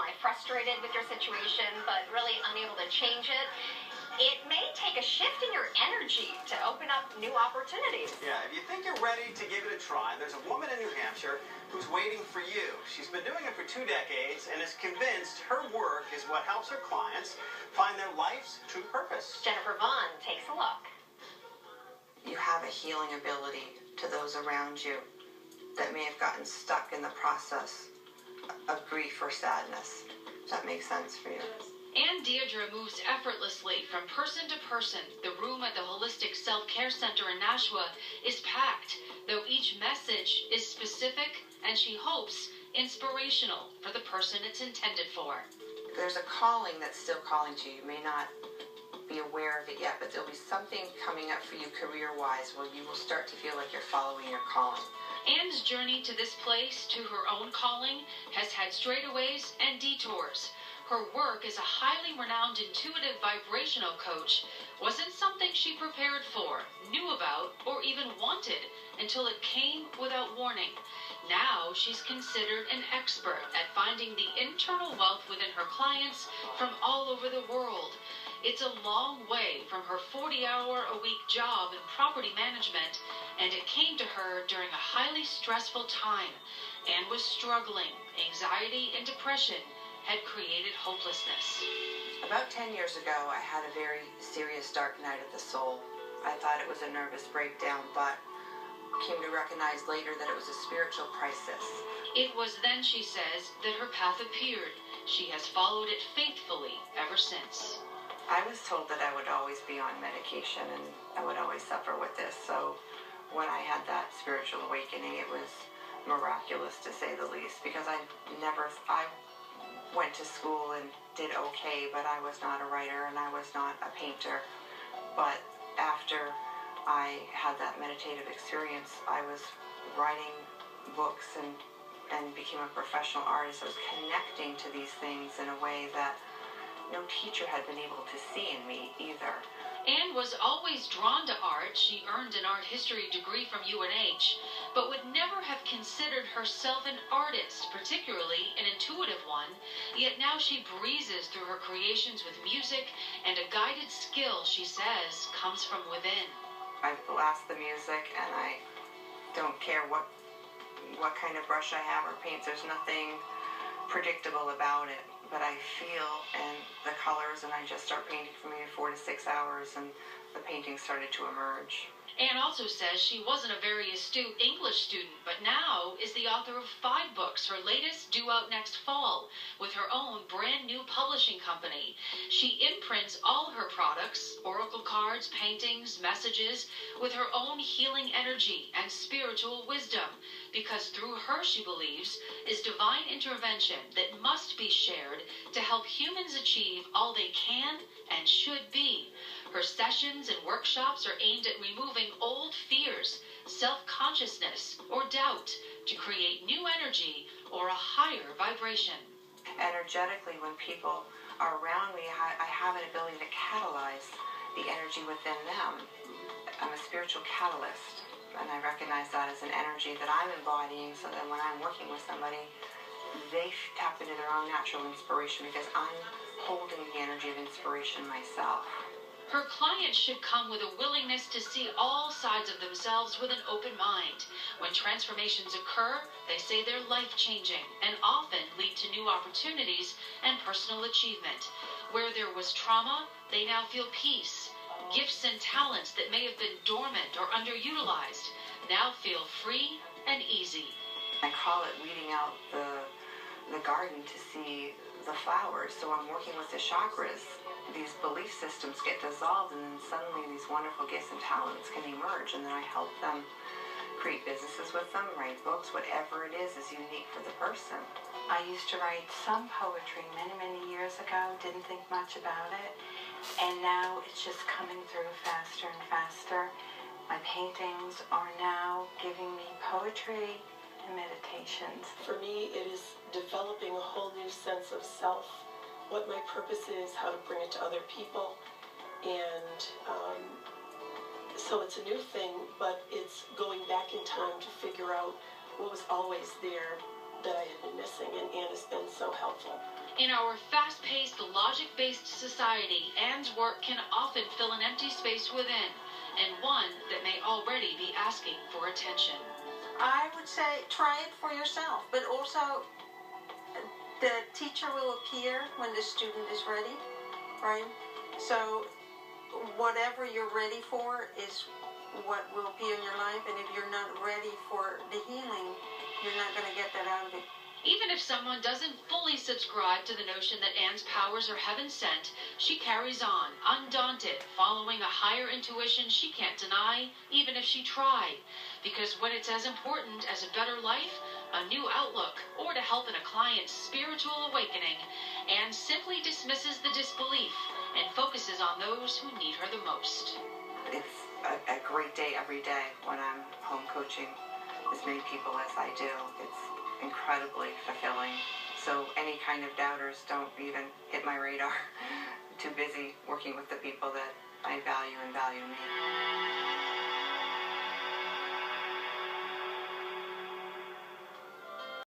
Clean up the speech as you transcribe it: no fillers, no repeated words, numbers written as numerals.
like frustrated with your situation, but really unable to change it, it may take a shift in your energy to open up new opportunities. Yeah, if you think you're ready to give it a try, there's a woman in New Hampshire who's waiting for you. She's been doing it for 2 decades and is convinced her work is what helps her clients find their life's true purpose. Jennifer Vaughn takes a look. You have a healing ability to those around you that may have gotten stuck in the process of grief or sadness. Does that make sense for you? And Deidre moves effortlessly from person to person. The room at the Holistic Self-Care Center in Nashua is packed, though each message is specific and, she hopes, inspirational for the person it's intended for. There's a calling that's still calling to you. You may not be aware of it yet, but there'll be something coming up for you career-wise where you will start to feel like you're following your calling. Anne's journey to this place, to her own calling, has had straightaways and detours. Her work as a highly renowned intuitive vibrational coach wasn't something she prepared for, knew about, or even wanted until it came without warning. Now she's considered an expert at finding the internal wealth within her clients from all over the world. It's a long way from her 40-hour-a-week job in property management, and it came to her during a highly stressful time. Anne was struggling. Anxiety and depression had created hopelessness. About 10 years ago, I had a very serious dark night of the soul. I thought it was a nervous breakdown, but came to recognize later that it was a spiritual crisis. It was then, she says, that her path appeared. She has followed it faithfully ever since. I was told that I would always be on medication and I would always suffer with this. So when I had that spiritual awakening, it was miraculous to say the least, because I went to school and did okay, but I was not a writer and I was not a painter. But after I had that meditative experience, I was writing books and became a professional artist. I was connecting to these things in a way that no teacher had been able to see in me either. Anne was always drawn to art. She earned an art history degree from UNH, but would never have considered herself an artist, particularly an intuitive one. Yet now she breezes through her creations with music and a guided skill, she says, comes from within. I blast the music and I don't care what kind of brush I have or paints. There's nothing predictable about it. But I feel and the colors, and I just start painting for maybe 4 to 6 hours, and the painting started to emerge. Anne also says she wasn't a very astute English student, but now is the author of 5 books, her latest due out next fall, with her own brand new publishing company. She imprints all her products, oracle cards, paintings, messages, with her own healing energy and spiritual wisdom, because through her, she believes, is divine intervention that must be shared to help humans achieve all they can and should be. Her sessions and workshops are aimed at removing old fears, self-consciousness, or doubt to create new energy or a higher vibration. Energetically, when people are around me, I have an ability to catalyze the energy within them. I'm a spiritual catalyst, and I recognize that as an energy that I'm embodying, so that when I'm working with somebody, they tap into their own natural inspiration, because I'm holding the energy of inspiration myself. Her clients should come with a willingness to see all sides of themselves with an open mind. When transformations occur, they say they're life-changing and often lead to new opportunities and personal achievement. Where there was trauma, they now feel peace. Gifts and talents that may have been dormant or underutilized now feel free and easy. I call it weeding out the garden to see the flowers. So I'm working with the chakras. These belief systems get dissolved, and then suddenly these wonderful gifts and talents can emerge, and then I help them create businesses with them, write books, whatever it is unique for the person. I used to write some poetry many, many years ago, didn't think much about it, and now it's just coming through faster and faster. My paintings are now giving me poetry and meditations. For me, it is developing a whole new sense of self, what my purpose is, how to bring it to other people, and so it's a new thing, but it's going back in time to figure out what was always there that I had been missing, and Anne has been so helpful. In our fast-paced, logic-based society, Anne's work can often fill an empty space within, and one that may already be asking for attention. I would say try it for yourself, but also the teacher will appear when the student is ready, right? So whatever you're ready for is what will appear in your life, and if you're not ready for the healing, you're not going to get that out of it. Even if someone doesn't fully subscribe to the notion that Anne's powers are heaven-sent, she carries on, undaunted, following a higher intuition she can't deny, even if she tried. Because when it's as important as a better life, a new outlook, or to help in a client's spiritual awakening, Anne simply dismisses the disbelief and focuses on those who need her the most. It's a great day every day when I'm home coaching as many people as I do. It's incredibly fulfilling. So any kind of doubters don't even hit my radar. I'm too busy working with the people that I value and value me.